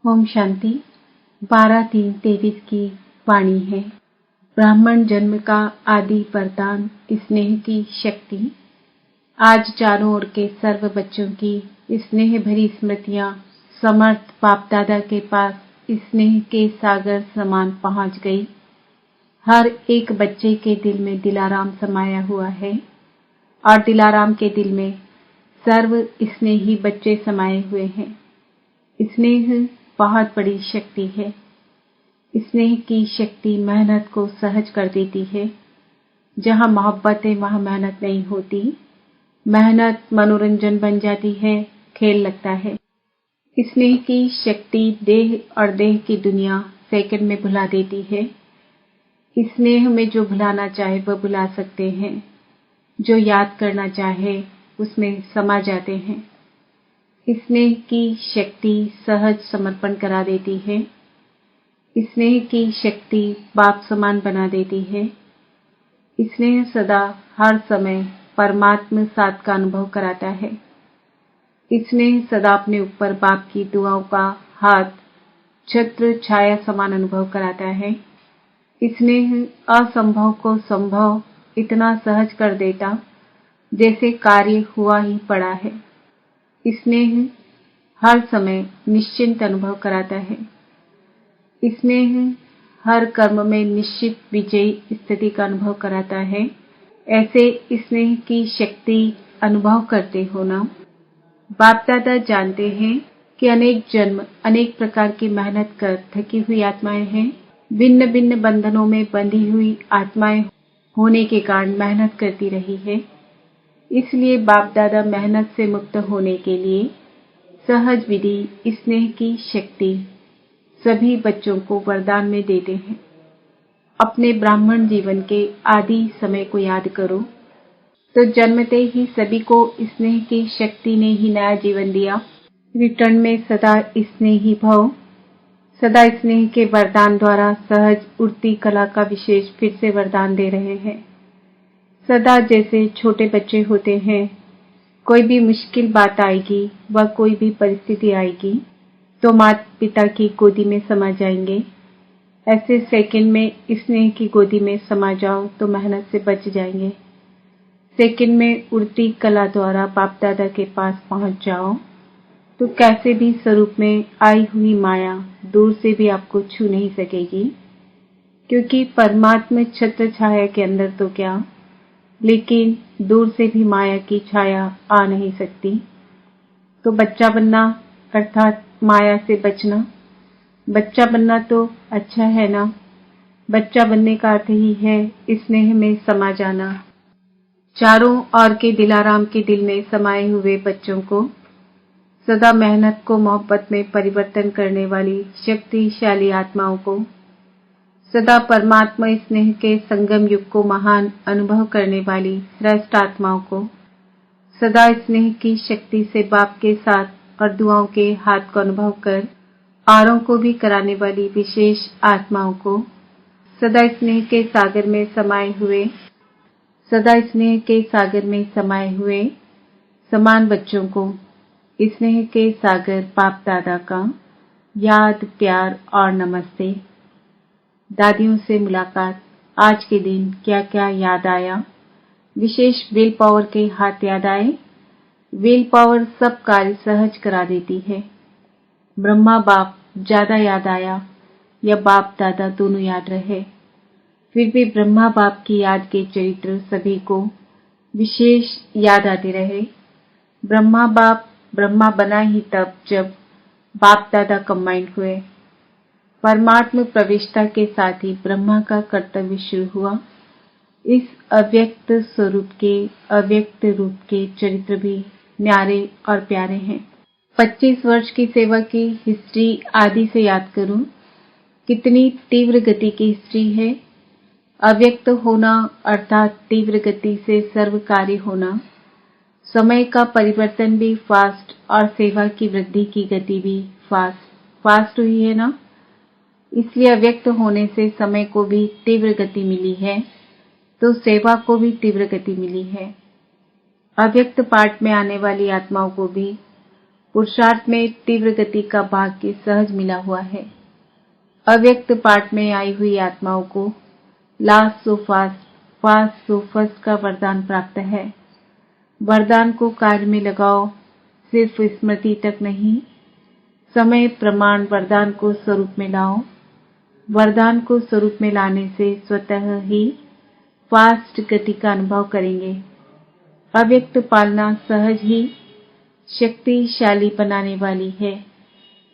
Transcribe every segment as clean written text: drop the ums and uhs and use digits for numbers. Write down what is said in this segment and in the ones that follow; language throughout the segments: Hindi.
ओम शांति 12/3/23 की वाणी है। ब्राह्मण जन्म का आदि वरदान स्नेह की शक्ति। आज चारों ओर के सर्व बच्चों की स्नेह भरी स्मृतियां समर्थ बाप दादा के पास स्नेह के सागर समान पहुंच गई। हर एक बच्चे के दिल में दिलाराम समाया हुआ है और दिलाराम के दिल में सर्व स्नेही बच्चे समाये हुए हैं। स्नेह बहुत बड़ी शक्ति है। स्नेह की शक्ति मेहनत को सहज कर देती है। जहाँ मोहब्बत है वहाँ मेहनत नहीं होती। मेहनत मनोरंजन बन जाती है, खेल लगता है। स्नेह की शक्ति देह और देह की दुनिया सेकंड में भुला देती है। स्नेह में जो भुलाना चाहे वह भुला सकते हैं, जो याद करना चाहे उसमें समा जाते हैं। स्नेह की शक्ति सहज समर्पण करा देती है। स्नेह की शक्ति बाप समान बना देती है। स्नेह सदा हर समय परमात्मा साथ का अनुभव कराता है। स्नेह सदा अपने ऊपर बाप की दुआओं का हाथ छत्र छाया समान अनुभव कराता है। स्नेह असंभव को संभव इतना सहज कर देता जैसे कार्य हुआ ही पड़ा है। स्नेह हर समय निश्चिंत अनुभव कराता है। स्नेह हर कर्म में निश्चित विजयी स्थिति का अनुभव कराता है। ऐसे स्नेह की शक्ति अनुभव करते हो ना। बाप दादा जानते हैं कि अनेक जन्म अनेक प्रकार की मेहनत कर थकी हुई आत्माएं हैं। भिन्न भिन्न बंधनों में बंधी हुई आत्माएं होने के कारण मेहनत करती रही है। इसलिए बाप दादा मेहनत से मुक्त होने के लिए सहज विधि स्नेह की शक्ति सभी बच्चों को वरदान में देते हैं। अपने ब्राह्मण जीवन के आदि समय को याद करो तो जन्मते ही सभी को स्नेह की शक्ति ने ही नया जीवन दिया। रिटर्न में सदा स्नेही भव। सदा स्नेह के वरदान द्वारा सहज उड़ती कला का विशेष फिर से वरदान दे रहे हैं। सदा जैसे छोटे बच्चे होते हैं, कोई भी मुश्किल बात आएगी व कोई भी परिस्थिति आएगी तो माता पिता की गोदी में समा जाएंगे। ऐसे सेकंड में स्नेह की गोदी में समा जाओ तो मेहनत से बच जाएंगे। सेकंड में उड़ती कला द्वारा बाप दादा के पास पहुंच जाओ तो कैसे भी स्वरूप में आई हुई माया दूर से भी आपको छू नहीं सकेगी, क्योंकि परमात्मा छत्र छाया के अंदर तो क्या, लेकिन दूर से भी माया की छाया आ नहीं सकती। तो बच्चा बनना अर्थात माया से बचना। बच्चा बनना तो अच्छा है ना। बच्चा बनने का अर्थ ही है स्नेह में समा जाना। चारों ओर के दिलाराम के दिल में समाये हुए बच्चों को सदा मेहनत को मोहब्बत में परिवर्तन करने वाली शक्तिशाली आत्माओं को, सदा परमात्मा स्नेह के संगम युग को महान अनुभव करने वाली श्रेष्ठ आत्माओं को, सदा स्नेह की शक्ति से बाप के साथ और दुआओं के हाथ को अनुभव कर औरों को भी कराने वाली विशेष आत्माओं को, सदा स्नेह के सागर में समाये हुए, सदा स्नेह के सागर में समाये हुए समान बच्चों को स्नेह के सागर बाप दादा का याद, प्यार और नमस्ते। दादियों से मुलाकात। आज के दिन क्या क्या याद आया? विशेष विल पावर के हाथ याद आए। विल पावर सब कार्य सहज करा देती है। ब्रह्मा बाप ज्यादा याद आया या बाप दादा दोनों याद रहे, फिर भी ब्रह्मा बाप की याद के चरित्र सभी को विशेष याद आते रहे। ब्रह्मा बाप ब्रह्मा बना ही तब जब बाप दादा कंबाइंड हुए। परमात्मा प्रविष्टता के साथ ही ब्रह्मा का कर्तव्य शुरू हुआ। इस अव्यक्त स्वरूप के अव्यक्त रूप के चरित्र भी न्यारे और प्यारे हैं। 25 वर्ष की सेवा की हिस्ट्री आदि से याद करूं, कितनी तीव्र गति की हिस्ट्री है। अव्यक्त होना अर्थात तीव्र गति से सर्व कार्य होना। समय का परिवर्तन भी फास्ट और सेवा की वृद्धि की गति भी फास्ट हुई है ना। इसलिए अव्यक्त होने से समय को भी तीव्र गति मिली है तो सेवा को भी तीव्र गति मिली है। अव्यक्त पार्ट में आने वाली आत्माओं को भी पुरुषार्थ में तीव्र गति का भाग्य सहज मिला हुआ है। अव्यक्त पाठ में आई हुई आत्माओं को last so fast, fast so first का वरदान प्राप्त है। वरदान को कार्य में लगाओ, सिर्फ स्मृति तक नहीं, समय प्रमाण वरदान को स्वरूप में लाओ। वरदान को स्वरूप में लाने से स्वतः ही फास्ट गति का अनुभव करेंगे। अव्यक्त पालना सहज ही शक्तिशाली बनाने वाली है,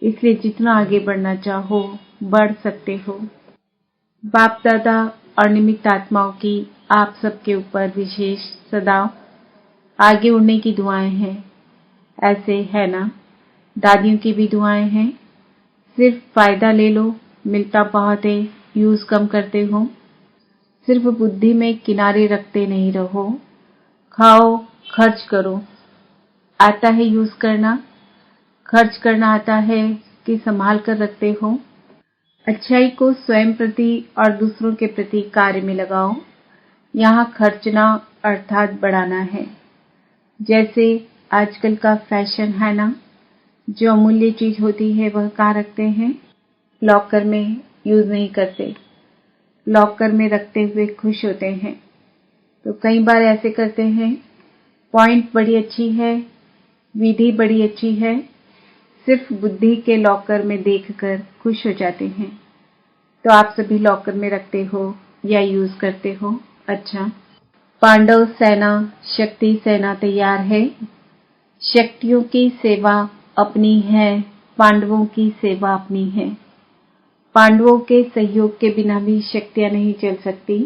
इसलिए जितना आगे बढ़ना चाहो बढ़ सकते हो। बाप दादा और निमित्त आत्माओं की आप सबके ऊपर विशेष सदा आगे उड़ने की दुआएं हैं। ऐसे है ना, दादियों की भी दुआएं हैं। सिर्फ फायदा ले लो, मिलता बहुत है, यूज कम करते हो। सिर्फ बुद्धि में किनारे रखते नहीं रहो, खाओ, खर्च करो। आता है यूज करना, खर्च करना आता है कि संभाल कर रखते हो। अच्छाई को स्वयं प्रति और दूसरों के प्रति कार्य में लगाओ। यहाँ खर्चना अर्थात बढ़ाना है। जैसे आजकल का फैशन है ना, जो अमूल्य चीज होती है वह कहाँ रखते हैं? लॉकर में यूज नहीं करते, लॉकर में रखते हुए खुश होते हैं। तो कई बार ऐसे करते हैं, पॉइंट बड़ी अच्छी है, विधि बड़ी अच्छी है, सिर्फ बुद्धि के लॉकर में देखकर खुश हो जाते हैं। तो आप सभी लॉकर में रखते हो या यूज करते हो? अच्छा, पांडव सेना, शक्ति सेना तैयार है। शक्तियों की सेवा अपनी है, पांडवों की सेवा अपनी है। पांडवों के सहयोग के बिना भी शक्तियां नहीं चल सकती,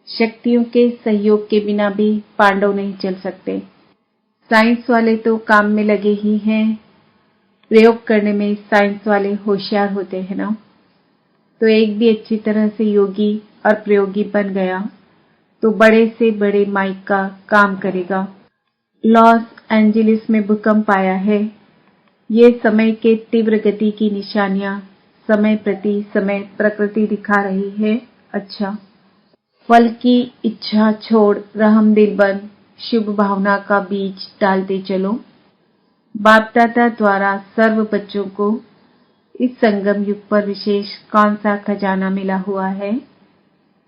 शक्तियों के सहयोग के बिना भी पांडव नहीं चल सकते। साइंस वाले तो काम में लगे ही हैं, प्रयोग करने में साइंस वाले होशियार होते हैं ना। तो एक भी अच्छी तरह से योगी और प्रयोगी बन गया तो बड़े से बड़े माइक का काम करेगा। लॉस एंजलिस में भूकंप आया है। ये समय के तीव्र गति की निशानियां समय प्रति समय प्रकृति दिखा रही है। अच्छा, फल की इच्छा छोड़ रहम दिल बन शुभ भावना का बीज डालते चलो। बाप दादा द्वारा सर्व बच्चों को इस संगम युग पर विशेष कौन सा खजाना मिला हुआ है?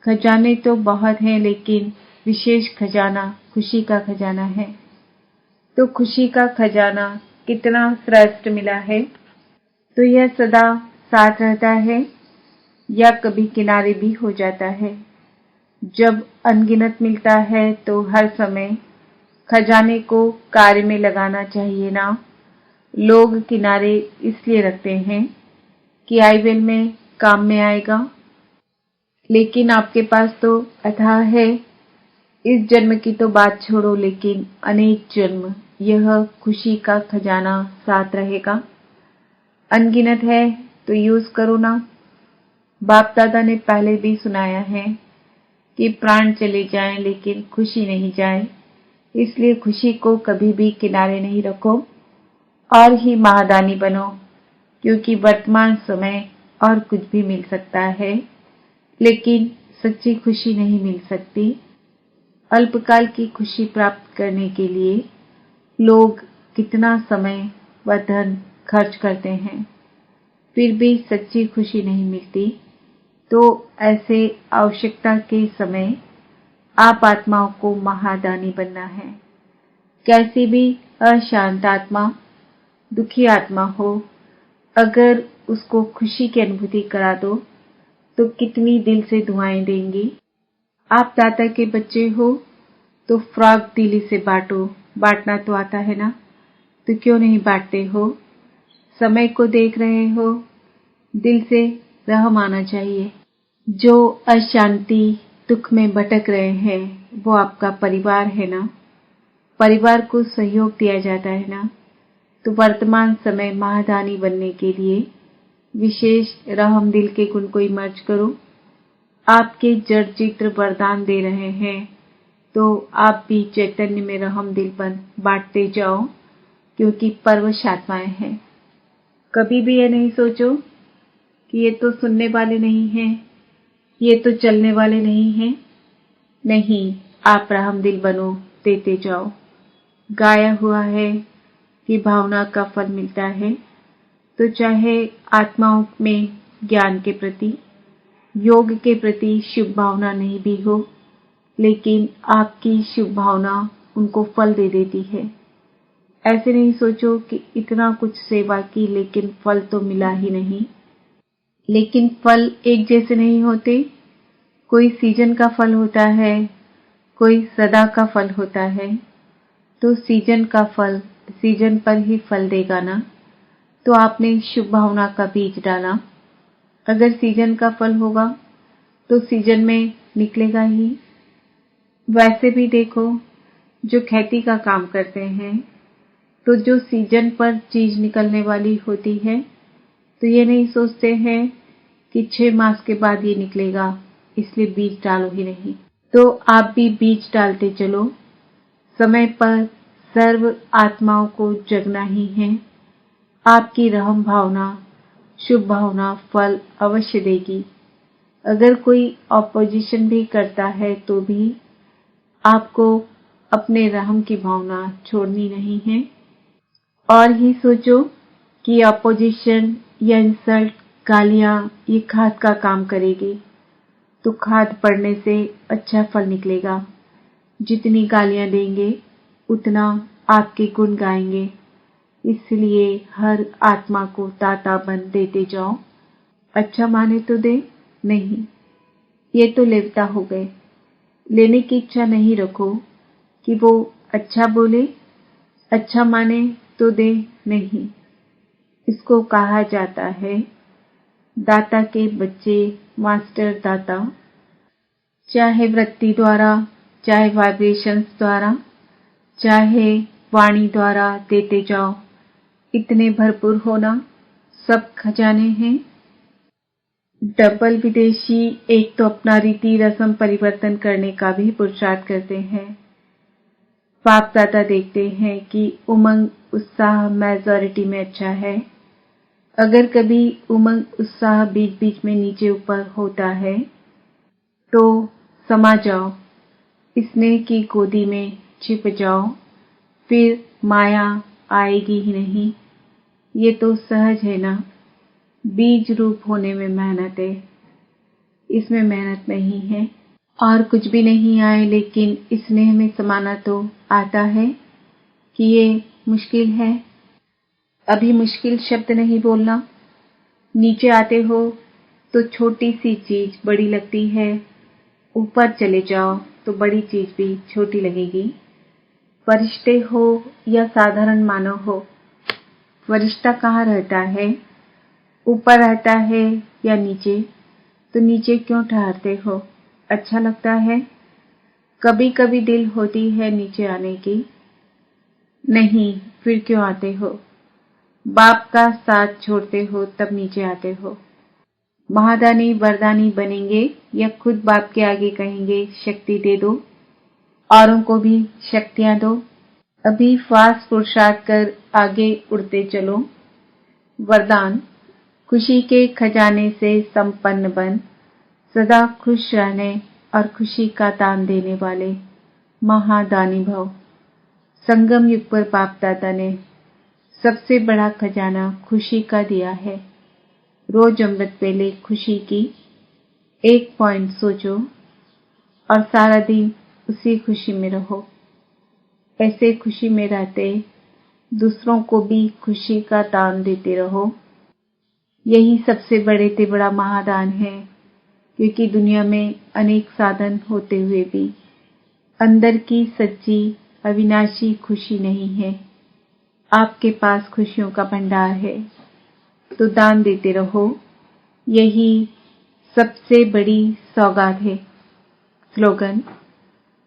खजाने तो बहुत हैं, लेकिन विशेष खजाना खुशी का खजाना है। तो खुशी का खजाना कितना श्रेष्ठ मिला है? तो यह सदा साथ रहता है या कभी किनारे भी हो जाता है? जब अनगिनत मिलता है तो हर समय खजाने को कार्य में लगाना चाहिए ना। लोग किनारे इसलिए रखते हैं कि आईवेल में काम में आएगा, लेकिन आपके पास तो अथाह है। इस जन्म की तो बात छोड़ो, लेकिन अनेक जन्म यह खुशी का खजाना साथ रहेगा। अनगिनत है तो यूज करो ना। बाप दादा ने पहले भी सुनाया है कि प्राण चले जाएं लेकिन खुशी नहीं जाए, इसलिए खुशी को कभी भी किनारे नहीं रखो और ही महादानी बनो, क्योंकि वर्तमान समय और कुछ भी मिल सकता है, लेकिन सच्ची खुशी नहीं मिल सकती। अल्पकाल की खुशी प्राप्त करने के लिए लोग कितना समय व धन खर्च करते हैं, फिर भी सच्ची खुशी नहीं मिलती। तो ऐसे आवश्यकता के समय आप आत्माओं को महादानी बनना है। कैसी भी अशांत आत्मा, दुखी आत्मा हो, अगर उसको खुशी की अनुभूति करा दो तो कितनी दिल से दुआएं देंगी। आप दाता के बच्चे हो तो फ्रॉक दिली से बांटो। बांटना तो आता है ना, तो क्यों नहीं बांटते हो? समय को देख रहे हो, दिल से रहम आना चाहिए। जो अशांति दुख में भटक रहे हैं वो आपका परिवार है ना, परिवार को सहयोग दिया जाता है ना। तो वर्तमान समय महादानी बनने के लिए विशेष रहम दिल के गुण को इमर्ज करो। आपके जड़ चित्र वरदान दे रहे हैं तो आप भी चैतन्य में रहम दिल बन बांटते जाओ, क्योंकि परवश आत्माएं हैं। कभी भी ये नहीं सोचो कि ये तो सुनने वाले नहीं हैं, ये तो चलने वाले नहीं हैं। नहीं, आप रहम दिल बनो, देते जाओ। गाया हुआ है, की भावना का फल मिलता है, तो चाहे आत्माओं में ज्ञान के प्रति, योग के प्रति शुभ भावना नहीं भी हो, लेकिन आपकी शुभ भावना उनको फल दे देती है। ऐसे नहीं सोचो कि इतना कुछ सेवा की लेकिन फल तो मिला ही नहीं। लेकिन फल एक जैसे नहीं होते। कोई सीजन का फल होता है, कोई सदा का फल होता है। तो सीजन का फल सीजन पर ही फल देगा ना। तो आपने शुभ भावना का बीज डाला, अगर सीजन का फल होगा तो सीजन में निकलेगा ही। वैसे भी देखो, जो खेती का काम करते हैं, तो जो सीजन पर चीज निकलने वाली होती है, तो ये नहीं सोचते हैं कि 6 मास के बाद ये निकलेगा, इसलिए बीज डालो ही नहीं। तो आप भी बीज डालते चलो। समय पर सर्व आत्माओं को जगना ही है। आपकी रहम भावना, शुभ भावना फल अवश्य देगी। अगर कोई ऑपोजिशन भी करता है तो भी आपको अपने रहम की भावना छोड़नी नहीं है। और ही सोचो कि ऑपोजिशन या इंसल्ट, गालियां ये खाद का काम करेगी। तो खाद पड़ने से अच्छा फल निकलेगा। जितनी गालियां देंगे उतना आपके गुण गाएंगे। इसलिए हर आत्मा को ताता बन देते जाओ। अच्छा माने तो दे, नहीं ये तो लेवता हो गए। लेने की इच्छा नहीं रखो कि वो अच्छा बोले, अच्छा माने तो दे, नहीं। इसको कहा जाता है दाता के बच्चे मास्टर दाता। चाहे वृत्ति द्वारा, चाहे वाइब्रेशंस द्वारा, चाहे वाणी द्वारा देते जाओ। इतने भरपूर होना, सब खजाने हैं। डबल विदेशी एक तो अपना रीति रस्म परिवर्तन करने का भी पुरुषार्थ करते हैं। बाप दादा देखते हैं कि उमंग उत्साह मेजॉरिटी में अच्छा है। अगर कभी उमंग उत्साह बीच बीच में नीचे ऊपर होता है तो समा जाओ, स्नेह की गोदी में छिप जाओ, फिर माया आएगी ही नहीं। ये तो सहज है ना। बीज रूप होने में मेहनत है, इसमें मेहनत नहीं है। और कुछ भी नहीं आए लेकिन स्नेह में समाना तो आता है कि ये मुश्किल है। अभी मुश्किल शब्द नहीं बोलना। नीचे आते हो तो छोटी सी चीज बड़ी लगती है, ऊपर चले जाओ तो बड़ी चीज भी छोटी लगेगी। फरिश्ते हो या साधारण मानव हो, फरिश्ता कहाँ रहता है? ऊपर रहता है या नीचे? तो नीचे क्यों ठहरते हो? अच्छा लगता है? कभी कभी दिल होती है नीचे आने की, नहीं फिर क्यों आते हो? बाप का साथ छोड़ते हो तब नीचे आते हो। महादानी वरदानी बनेंगे या खुद बाप के आगे कहेंगे शक्ति दे दो, औरों को भी शक्तियां दो। अभी फास्ट पुरुषार्थ कर आगे उड़ते चलो। वरदान, खुशी के खजाने से संपन्न बन, सदा खुश रहने और खुशी का दान देने वाले महादानी भव। संगम युग पर बाप दादा ने सबसे बड़ा खजाना खुशी का दिया है। रोज अमृत वेले खुशी की एक पॉइंट सोचो और सारा दिन उसी खुशी में रहो। ऐसे खुशी में रहते दूसरों को भी खुशी का दान देते रहो। यही सबसे बड़े से बड़ा महादान है, क्योंकि दुनिया में अनेक साधन होते हुए भी अंदर की सच्ची अविनाशी खुशी नहीं है। आपके पास खुशियों का भंडार है, तो दान देते रहो। यही सबसे बड़ी सौगात है। स्लोगन,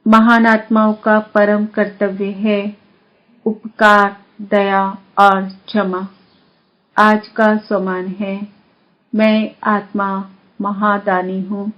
महान आत्माओं का परम कर्तव्य है उपकार, दया और क्षमा। आज का सम्मान है, मैं आत्मा महादानी हूँ।